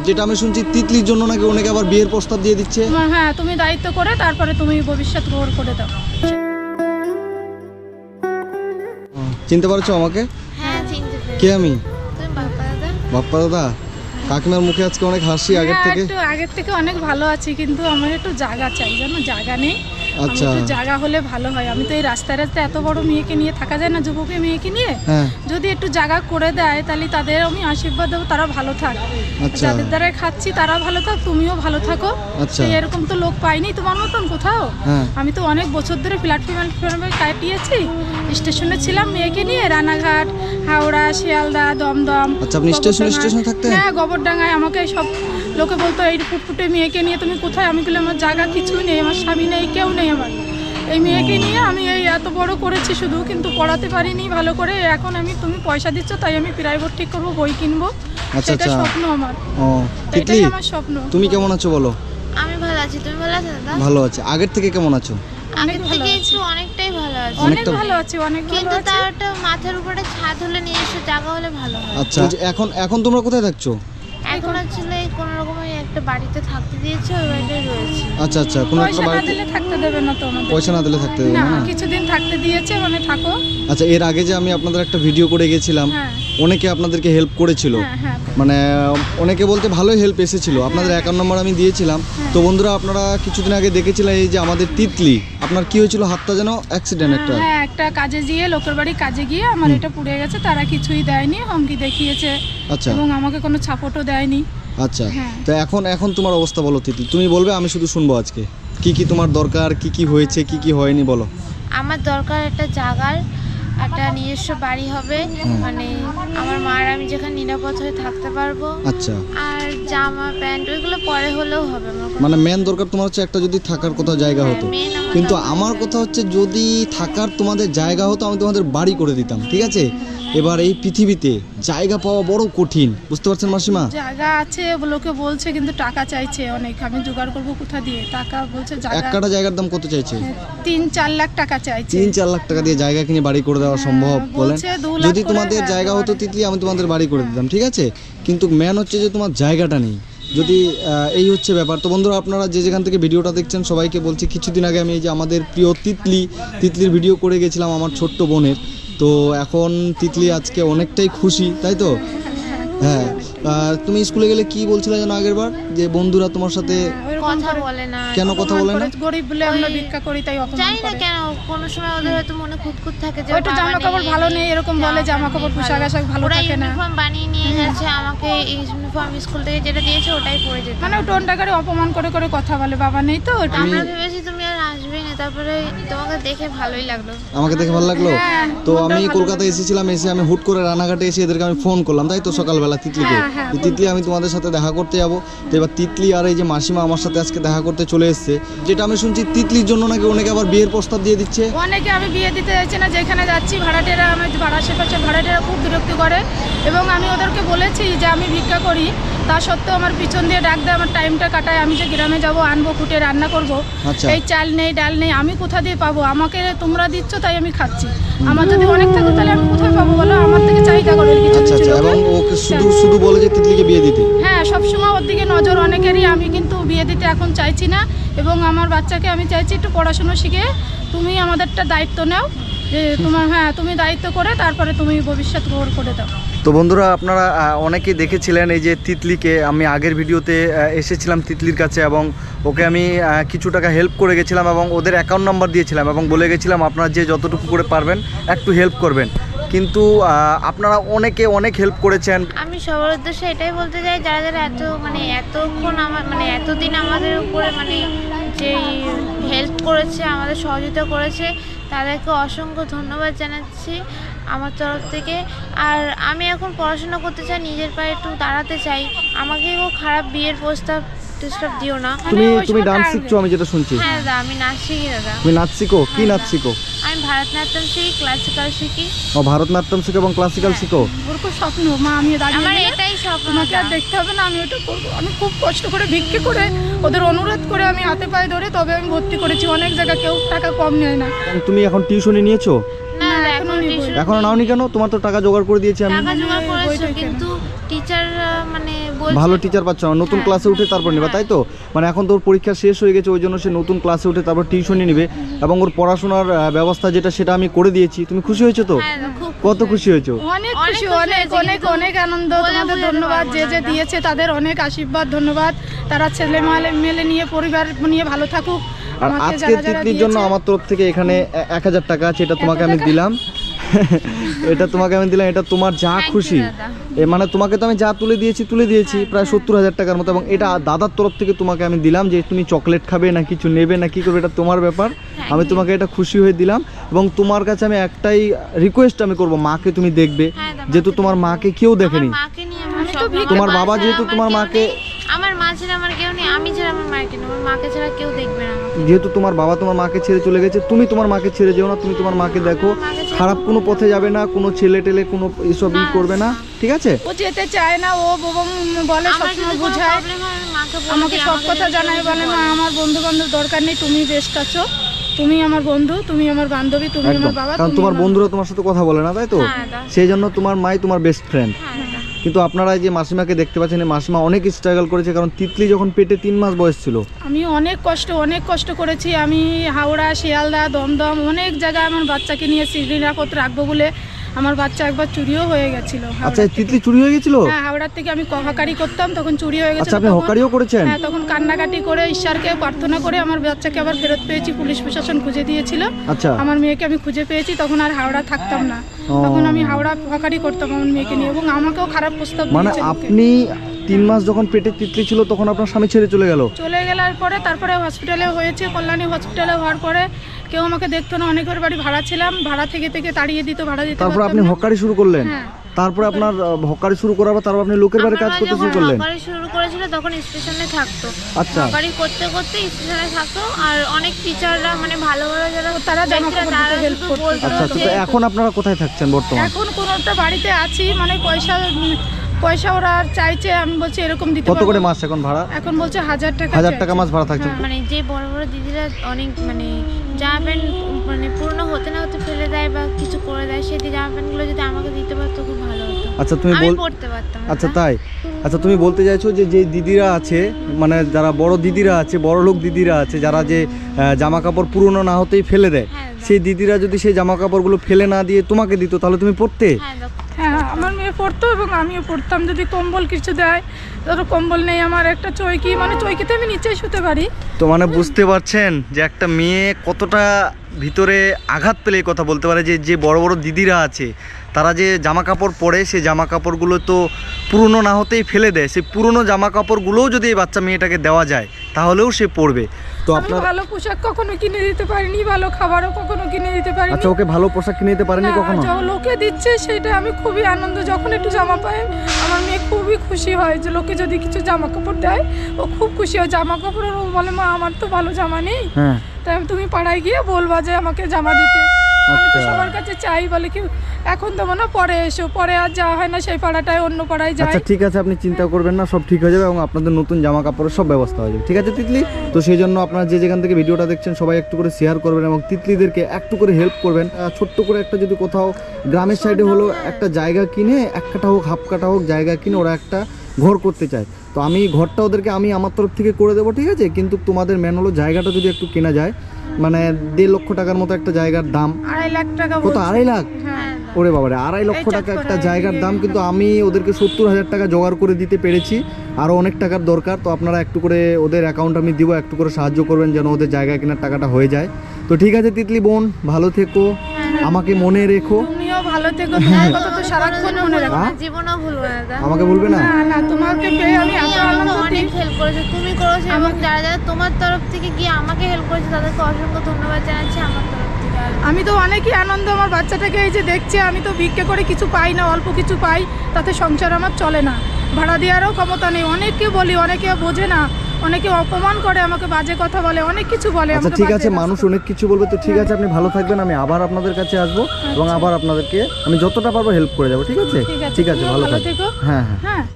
যেটা আমি শুনছি তিতলির জন্য নাকি অনেকে আবার বিয়ের প্রস্তাব দিয়ে দিচ্ছে। হ্যাঁ, তুমি দায়িত্ব করে তারপরে তুমি ভবিষ্যৎ গ্রহণ করে দাও। চিনতে পারছো আমাকে? হ্যাঁ চিনতে পেরেছি। কে আমি? তুমি বাপ্পা দাদা? বাপ্পা দাদা। কাকিমার মুখে আজকে অনেক হাসি আগের থেকে। একটু আগের থেকে অনেক ভালো আছি, কিন্তু আমার একটু জায়গা চাই, জানো জায়গা নেই। আচ্ছা, একটু জায়গা হলে ভালো হয়। আমি তো এই রাস্তায় রাস্তায় এত বড় মেয়েকে নিয়ে থাকা যায় না, যুবকে মেয়েকে নিয়ে। হ্যাঁ, যদি একটু জায়গা করে দেয় তাহলে তাদের আমি আশীর্বাদ দেবো, তারা ভালো থাক। আচ্ছা যাদের দ্বারা খাচ্ছি তারা ভালো থাক, তুমিও ভালো থাকো। আচ্ছা। এরকম তো লোক পাইনি তোমার মতন কোথাও। হ্যাঁ। আমি তো অনেক বছর ধরে প্ল্যাটফর্মে কাটিয়েছি। স্টেশনে ছিলাম মেয়েকে নিয়ে, রানাঘাট, হাওড়া, শিয়ালদা, দমদম। আচ্ছা, আপনি স্টেশনে থাকতেন? হ্যাঁ, গোবরডাঙ্গায়। আমাকে সব লোকে বলতো এই ফুটফুটে মেয়েকে নিয়ে তুমি কোথায়? আমি বললাম আমার জায়গা কিছুই নেই, আমার স্বামী নেই, কেউ নেই আমার। এই মেয়েকে নিয়ে আমি এই এত বড় করেছি শুধু, কিন্তু পড়াতে পারিনি ভালো করে। এখন তুমি পয়সা দিচ্ছ তাই আমি প্রাইভেট ঠিক করবো, বই কিনবো। আচ্ছা, সেটা আচ্ছা। স্বপ্ন আমার। ও তিতলি, এটাই আমার স্বপ্ন। তুমি কেমন আছো বলো? আমি ভালো আছি, তুমি ভালো আছো দাদা? ভালো আছে। আগের থেকে কেমন আছো? আগের ভালো থেকে আছি। একটু অনেকটাই ভালো আছি। অনেক অনেকটা- ভালো আছি, অনেক ভালো কিন্তু আছি। তার একটা মাথার উপরে ছাদ হলে, নিজস্ব জায়গা হলে ভালো হয়। আচ্ছা, এখন তোমরা কোথায় থাকছো? এখন আসলে কোনো রকমের একটা বাড়িতে থাকতে দিয়েছে, ওই বাড়িতে রয়েছে। আচ্ছা আচ্ছা, কোনো একটা পয়সা না বাড়িতে দিলে থাকতে দেবে না তো আমাদের। পয়সা না দিলে থাকতে দেবে না, না? কিছুদিন থাকতে দিয়েছে, মানে থাকো। আচ্ছা, এর আগে যে আমি আপনাদের একটা ভিডিও করে গেছিলাম, হ্যাঁ অনেকে আপনাদেরকে হেল্প করেছিল। হ্যাঁ হ্যাঁ। মানে অনেকে বলতে ভালোই হেল্প এসেছিল। আপনাদের অ্যাকাউন্ট নাম্বার আমি দিয়েছিলাম। তো বন্ধুরা, আপনারা কিছুদিন আগে দেখেছিলেন এই যে আমাদের তিতলি, আপনার কি হয়েছিল? হাতটা যেন অ্যাক্সিডেন্ট একটা। হ্যাঁ, একটা কাজে গিয়ে, লোকের বাড়ি কাজে গিয়ে আমার এটা পুড়ে গেছে। তারা কিছুই দেয়নি, হুমকি দেখিয়েছে আচ্ছা এবং আমাকে কোনো সাপোর্টও দেয়নি। আচ্ছা। হ্যাঁ। তো এখন তোমার অবস্থা বলো তিতলি, তুমি বলবে, আমি শুধু শুনবো আজকে কি কি তোমার দরকার, কি কি হয়েছে, কি কি হয়নি বলো। আমার দরকার একটা জায়গার, একটা নিজস্ব বাড়ি হবে, মানে আমার মার আমি যেখানে নিরাপদ হয়ে থাকতে পারবো। আচ্ছা, আর জামা প্যান্ট ওইগুলো পরে হলেও হবে। আমার কোনো- মানে মেন দরকার তোমার হচ্ছে একটা যদি থাকার কোথাও জায়গা হতো। main আমার কিন্তু দরকার- আমার কথা হচ্ছে যদি থাকার তোমাদের জায়গা হতো, আমি তোমাদের বাড়ি করে দিতাম, ঠিক আছে? এবার এই পৃথিবীতে জায়গা পাওয়া বড় কঠিন, বুঝতে পারছেন মাসিমা? জায়গা আছে লোকে বলছে, কিন্তু টাকা চাইছে অনেক। আমি জোগাড় করবো কোথা দিয়ে টাকা? বলছে এক জায়গা কাঠা জায়গার দাম কত চাইছে? 3-4 লাখ টাকা চাইছে। 3-4 লাখ টাকা দিয়ে জায়গা কিনে বাড়ি করে দেওয়া সম্ভব বলেন? বলছে 2 লাখ যদি করে, তোমাদের হ্যাঁ, জায়গা হতো বাড়ি। তিতলি, আমি তোমাদের বাড়ি করে দিতাম, ঠিক আছে? কিন্তু মেন হচ্ছে যে তোমার জায়গাটা নেই। যদি এই হচ্ছে ব্যাপার। তো বন্ধুরা, আপনারা যে যেখান থেকে ভিডিওটা দেখছেন সবাইকে বলছি, কিছুদিন আগে আমি এই যে আমাদের প্রিয় তিতলির ভিডিও করে গেছিলাম আমার ছোট্ট বোনের। তো এখন তিতলি আজকে অনেকটাই খুশি, তাই তো? হ্যাঁ। তুমি স্কুলে গেলে কি বলছিলে যেন আগের বার, যে বন্ধুরা তোমার সাথে ওইরকম কথা করে- বলে না। কেন কথা বলে না? গরিব বলে আমরা ওই- ভিক্ষা করি তাই অপমান জানি না করে। কেন, কোনো সময় ওদের হয়তো মনে খুঁতখুত থাকে যে ওইটা জামা কাপড় ভালো নেই, এরকম বলে, জামা কাপড় পোশাক আশাক ভালো ওরা থাকে না। ইউনিফর্ম বানিয়ে নিয়ে গেছে, আমাকে ইউনিফর্ম স্কুল থেকে যেটা দিয়েছে ওটাই পরে যেতে। মানে টোনটা করে অপমান করে করে কথা বলে, বাবা নেই তো ওটা। আমরা ভেবেছি তুমি আর আসবেই না, তারপরে তোমাকে দেখে ভালোই লাগলো। আমাকে দেখে ভালো লাগলো। হ্যাঁ, তো মনটা আমি ভালো কলকাতায় এসেছিলাম, এসে আমি হুট করে রানাঘাটে এসে এদেরকে আমি ফোন করলাম, তাই তো সকালবেলা তিতলিকে। হ্যাঁ, হ্যাঁ, যে তিতলি, আমি তোমাদের সাথে দেখা করতে যাবো। তো এবার তিতলি আর এই যে মাসিমা আমার সাথে আজকে দেখা করতে চলে এসেছে। যেটা আমি শুনছি তিতলির জন্য নাকি অনেকে আবার বিয়ের প্রস্তাব দিয়ে দিচ্ছে। অনেকে আমি বিয়ে দিতে যাচ্ছি না, যেখানে যাচ্ছি ভাড়াটেরা, আমি আশেপাশে ভাড়াটেরা খুব বিরক্তি করে। এবং আমি ওদেরকে বলেছি যে আমি ভিক্ষা করি, তা সত্ত্বেও আমার পিছন দিয়ে ডাক দেয়, আমার টাইমটা কাটায়। আমি যে গ্রামে যাব, আনবো, ফুটে রান্না করব, আচ্ছা। এই চাল নেই, ডাল নেই, আমি কোথা দিয়ে পাবো? আমাকে তোমরা দিচ্ছ তাই আমি খাচ্ছি। আমার যদি অনেক থাকো তাহলে আমি কোথায় পাবো বলো? আমার থেকে চাহিদা করো কিছু আচ্ছা কিছু আচ্ছা। এবং লোকে। ওকে শুধু বলে যে তিতলিকে বিয়ে দিতে। হ্যাঁ, সবসময় ওর দিকে নজর অনেকেরই। আমি কিন্তু বিয়ে দিতে এখন চাইছি না, এবং আমার বাচ্চাকে আমি চাইছি একটু পড়াশুনো শিখে তুমি আমাদেরটা দায়িত্ব নাও, যে তোমার, হ্যাঁ, তুমি দায়িত্ব করে তারপরে তুমি ভবিষ্যৎ গ্রহণ করে দাও। তো বন্ধুরা, আপনারা অনেকেই দেখেছিলেন এই যে তিতলিকে, আমি আগের ভিডিওতে এসেছিলাম তিতলির কাছে এবং ওকে আমি কিছু টাকা হেল্প করে গেছিলাম এবং ওদের অ্যাকাউন্ট নাম্বার দিয়েছিলাম এবং বলে গেছিলাম আপনারা যে যতটুকু করে পারবেন একটু হেল্প করবেন। কিন্তু আপনারা অনেক হেল্প করেছেন। আমি সবার উদ্দেশ্যে এটাই বলতে চাই, যারা যারা এতক্ষণ এতদিন আমাদের উপরে যে হেল্প করেছে, আমাদের সহযোগিতা করেছে, তাদেরকে অসংখ্য ধন্যবাদ জানাচ্ছি আমার তরফ থেকে। আর আমি এখন পড়াশোনা করতে চাই, নিজের পায়ে একটু দাঁড়াতে চাই। আমাকে কেউ খারাপ বিয়ের প্রস্তাব দিও না। তুমি ডান্স শিখছো আমি যেটা শুনছি? হ্যাঁ দাদা, আমি নাচ শিখি দাদা। তুমি নাচ শিখো? কি নাচ শিখো? আমি ভারতনাট্যম শিখি, ক্লাসিক্যাল শিখি। ও, ভারতনাট্যম শিখো এবং ক্লাসিক্যাল শিখো। ওর খুব স্বপ্ন, মা আমি দাঁড়িয়ে আমার গেলে এটাই স্বপ্ন। তোমাকে আর দেখতে হবে না, আমি ওটা করবো। আমি খুব কষ্ট করে ভিক্ষে করে ওদের অনুরোধ করে আমি হাতে পায়ে ধরে তবে আমি ভর্তি করেছি। অনেক জায়গায় কেউ টাকা কম নেয় না। তুমি এখন টিউশনি নিয়েছো? না দাদা, এখনো নিব। এখনো নাওনি কেন? তোমার তো টাকা জোগাড় করে দিয়েছি আমি। টাকা জোগাড় করেছো বইটই কেন? কিন্তু টিচার মানে বলছে ভালো টিচার পাচ্ছ না, নতুন ক্লাসে উঠে তারপর নিবা, তাই তো? মানে এখন তোর পরীক্ষা শেষ হয়ে গেছে, ওই জন্য সে নতুন ক্লাসে উঠে তারপর টিউশনই নিবে, এবং ওর পড়াশোনার ব্যবস্থা যেটা সেটা আমি করে দিয়েছি। তুমি খুশি হয়েছো তো? হ্যাঁ, খুব কত খুশি হয়েছো? অনেক অনেক খুশি, খুশি অনেক হয়েছি, অনেক কিন্তু অনেক আনন্দ। বলে তোমাদের বোঝাতে ধন্যবাদ, পারবো যে না যে এটা। দিয়েছে তাদের অনেক আশীর্বাদ, ধন্যবাদ। তারা ছেলে মেলে নিয়ে পরিবার নিয়ে ভালো থাকুক। আর আমাকে আজকে যারা যারা তিতলির জন্য দিয়েছে, আমার তরফ থেকে এখানে 1000 টাকা আছে, এটা তোমাকে আমি টাকা? দিলাম। এটা তোমাকে আমি দিলাম, এটা তোমার যা Thank you, খুশি। দাদা। মানে তোমাকে তো আমি যা তুলে দিয়েছি প্রায় 70,000 টাকার মতো, এবং এটা দাদার তরফ থেকে তোমাকে আমি দিলাম, যে তুমি চকলেট খাবে না কিছু নেবে না কি করবে এটা তোমার ব্যাপার। আমি তোমাকে এটা খুশি হয়ে দিলাম, এবং তোমার কাছে আমি একটাই রিকোয়েস্ট আমি করব, মাকে তুমি দেখবে, হ্যাঁ, দাদা, যেহেতু তোমার মাকে কেউ দেখেনি। আমার মাকে নিয়ে আমার আমি তো সব ভিক্ষা তোমার মা বাবা ছাড়া যেহেতু আমার তোমার কেউ মাকে- নেই, আমার মা ছাড়া আমার কেউ নেই, আমি ছাড়া আমার মাকে নেই, আমার মাকে ছাড়া কেউ দেখবে না আমাকে। যেহেতু তোমার বাবা তোমার মাকে ছেড়ে চলে গেছে, তুমি তোমার মাকে ছেড়ে যেও না, তুমি তোমার মাকে দেখো, মাকে ছেড়ে খারাপ কোনো পথে যাবে না, কোনো ছেলে টেলে কোনো এসব ই করবে না, ঠিক আছে? ও যেতে চায় না, ও বলে আমার যদি সবসময় কোনো বোঝায়, প্রবলেম হয় আমি মাকে বলি, আমাকে সব কথা জানায়, বলে মা আমার বন্ধু বান্ধব দরকার নেই, তুমি বেস্ট আছো, তুমি আমার বন্ধু, তুমি আমার বান্ধবী, তুমি একদম, আমার বাবা। কারণ তুমি তোমার আমার- বন্ধুরা তোমার সাথে কথা বলে না, তাই তো? হ্যাঁ, দাদা। সেই জন্য তোমার মাই তোমার বেস্ট ফ্রেন্ড। হ্যাঁ, দাদা। কিন্তু আপনারা এই যে মাসিমাকে দেখতে পাচ্ছেন, এই মাসিমা অনেক স্ট্রাগল করেছে, কারণ তিতলি যখন পেটে 3 মাস বয়স ছিল, আমি অনেক কষ্ট করেছি। আমি হাওড়া, শিয়ালদা, দমদম অনেক জায়গায় আমার বাচ্চাকে নিয়ে নিরাপদ রাখবো বলে আমার বাচ্চা একবার চুরিও হয়ে গেছিল। আচ্ছা এই তিতলি চুরি হয়ে গেছিল? হ্যাঁ, হাওড়ার থেকে আমি হকারি করতাম, তখন চুরি হয়ে গেছিল। আচ্ছা আপনি তখন- হকারিও করেছেন? হ্যাঁ, তখন কান্নাকাটি করে ঈশ্বরকে প্রার্থনা করে আমার বাচ্চাকে আবার ফেরত পেয়েছি, পুলিশ প্রশাসন খুঁজে দিয়েছিল। আচ্ছা আমার মেয়েকে আমি খুঁজে পেয়েছি, তখন আর হাওড়া থাকতাম না, তখন আমি হাওড়া হকারি করতাম আমার মেয়েকে নিয়ে, এবং আমাকেও খারাপ প্রস্তাব মানে দিয়েছে লোকে। আপনি 3 মাস যখন পেটে তিতলি ছিল তখন আপনার স্বামী ছেড়ে চলে গেল? চলে গেলার পরে তারপরে হসপিটালে হয়েছে, কল্যাণী হসপিটালে হওয়ার পরে কেউ আমাকে দেখতো না, অনেকের বাড়ি ভাড়া ছিলাম, ভাড়া থেকে তাড়িয়ে দিত, ভাড়া দিতে তারপর পারতাম আপনি না। হকারি শুরু করলেন? হ্যাঁ। তারপরে আপনার হকারি শুরু করার পর তারপর আপনি লোকের বাড়ি কাজ আমার মা করতে শুরু যখন করলেন? হকারি শুরু করেছিল তখন স্টেশনে থাকতো, আচ্ছা হকারি করতে করতে স্টেশনে থাকতো, আর অনেক টিচাররা মানে ভালো ভালো যারা তারা জামা দেখছিল, কাপড় তারা দিতে help শুধু করতো। বলতো আচ্ছা আচ্ছা, যে তো এখন আপনারা কোথায় থাকছেন বর্তমানে? এখন কোনোটা বাড়িতে আছি, মানে পয়সা ওরা চাইছে, আমি বলছি এরকম দিতে কত পারবো করে না। মাস এখন ভাড়া? এখন বলছে 1000 টাকা 1000 টাকা চাইছে। মাস ভাড়া থাকছেন? হ্যাঁ। মানে যে বড় বড় দিদিরা অনেক মানে জামা প্যান্ট মানে পুরনো হতে না হতে ফেলে দেয় বা কিছু করে দেয়, সেই জামা প্যান্টগুলো যদি আমাকে দিতে পারতো খুব ভালো হতো, আচ্ছা তুমি আমি বল পড়তে পারতাম। আচ্ছা তাই? আচ্ছা তুমি বলতে চাইছো যে যে দিদিরা আছে, মানে যারা বড় দিদিরা আছে, বড় লোক দিদিরা আছে, যারা যে জামা কাপড় পুরনো না হতেই ফেলে দেয়, হ্যাঁ, সেই দিদিরা যদি সেই জামা কাপড়গুলো ফেলে না দিয়ে তোমাকে দিত তাহলে তুমি পড়তে? হ্যাঁ দেখো, হ্যাঁ, আমার মেয়ে পড়তো এবং আমিও পড়তাম। যদি কম্বল কিছু দেয়, ধরো কম্বল নেই আমার, একটা চৌকি, মানে চৌকিতে আমি নিচেই শুতে পারি। তো মানে বুঝতে পারছেন যে একটা মেয়ে কতটা ভিতরে আঘাত পেলে এই কথা বলতে পারে, যে যে বড় বড় দিদিরা আছে তারা যে জামা কাপড় পরে, সেই জামা কাপড়গুলো তো পুরনো না হতেই ফেলে দেয়, সেই পুরনো জামা কাপড়গুলোও যদি এই বাচ্চা মেয়েটাকে দেওয়া যায় তাহলেও সে পড়বে। তো আমি আপনার ভালো পোশাক কখনো কিনে দিতে পারিনি, ভালো খাবারও কখনো কিনে দিতে পারিনি। আচ্ছা ওকে ভালো পোশাক কিনে দিতে পারেনি না, কখনো? লোকে দিচ্ছে সেটা আমি খুবই আনন্দ, যখন একটু জামা পাই আমার মেয়ে খুবই খুশি হয়, যে লোকে যদি কিছু জামা কাপড় দেয় ও খুব খুশি হয়। জামা কাপড় ও বলে মা আমার তো ভালো জামা নেই, হ্যাঁ তাই তুমি পাড়ায় গিয়ে বলবা যে আমাকে জামা দিতে। আমি তো আচ্ছা। সবার কাছে চাই, বলে কি এখন দেবো না, পরে এসো, পরে আর যাওয়া হয় না সেই পাড়াটায়, অন্য পাড়ায় যাই। আচ্ছা ঠিক আছে, আপনি চিন্তা করবেন না, সব ঠিক হয়ে যাবে, এবং আপনাদের নতুন জামা কাপড়ের সব ব্যবস্থা হয়ে যাবে, ঠিক আছে তিতলি? তো সেই জন্য আপনারা যে যেখান থেকে ভিডিওটা দেখছেন সবাই একটু করে শেয়ার করবেন, এবং তিতলিদেরকে একটু করে হেল্প করবেন। ছোট্ট করে একটা যদি কোথাও গ্রামের সাইডে হলো একটা জায়গা কিনে, 1 কাঠা হোক 1/2 কাঠা হোক জায়গা কিনে ওরা একটা ঘর করতে চায়, তো আমি ঘরটা ওদেরকে আমি আমার তরফ থেকে করে দেবো, ঠিক আছে? কিন্তু তোমাদের মেন হলো জায়গাটা যদি একটু কেনা যায়, মানে 1.5 লক্ষ টাকার মতো একটা জায়গার দাম। 2.5 লাখ টাকা কত? বলছে। 2.5 লাখ? হ্যাঁ, ওরে বাবারে, 2.5 লক্ষ এই টাকা চাঁদপাড়ায় একটা জায়গার দাম, কিন্তু আমি ওদেরকে 70,000 টাকা জোগাড় করে দিতে পেরেছি, আরও অনেক টাকার দরকার। তো আপনারা একটু করে ওদের অ্যাকাউন্ট আমি দিব, একটু করে সাহায্য করবেন যেন ওদের জায়গা কেনার টাকাটা হয়ে যায়। তো ঠিক আছে তিতলি বোন, ভালো থেকো, আমাকে মনে রেখো। তুমিও ভালো থেকো, তোমার কথা তো সারাক্ষণ মনে রাখো। হ্যাঁ? জীবনও ভুলবো না দাদা। আমাকে বলবে না? না না, তোমাকে পেয়ে আমি এত তুমি আনন্দ আমাকে অনেক হেল্প করেছো, তুমি করেছো, এবং যারা যারা তোমার তরফ থেকে গিয়ে আমাকে হেল্প করেছে তাদেরকে অসংখ্য ধন্যবাদ জানাচ্ছি আমার তরফ থেকে। আর আমি তো অনেকই আনন্দ, আমার বাচ্চাটাকে এই যে দেখছি, আমি তো ভিক্ষে করে কিছু পাই না, অল্প কিছু পাই, তাতে সংসার আমার চলে না, ভাড়া দেওয়ারও ক্ষমতা নেই। অনেকে বলি, অনেকে বোঝে না, অনেকে অপমান করে, আমাকে বাজে কথা বলে, অনেক কিছু বলে। আচ্ছা আমাকে ঠিক বাজে আছে, রাস্তা- মানুষ অনেক কিছু বলবে, তো ঠিক আছে আপনি ভালো থাকবেন, আমি আবার আপনাদের কাছে আসবো, এবং আবার আপনাদেরকে আমি যতটা পারবো হেল্প করে যাবো, ঠিক আছে? ঠিক আছে, ঠিক আছে, তুমিও ভালো ভালো থাকবেন। থেকো। হ্যাঁ হ্যাঁ। হ্যাঁ।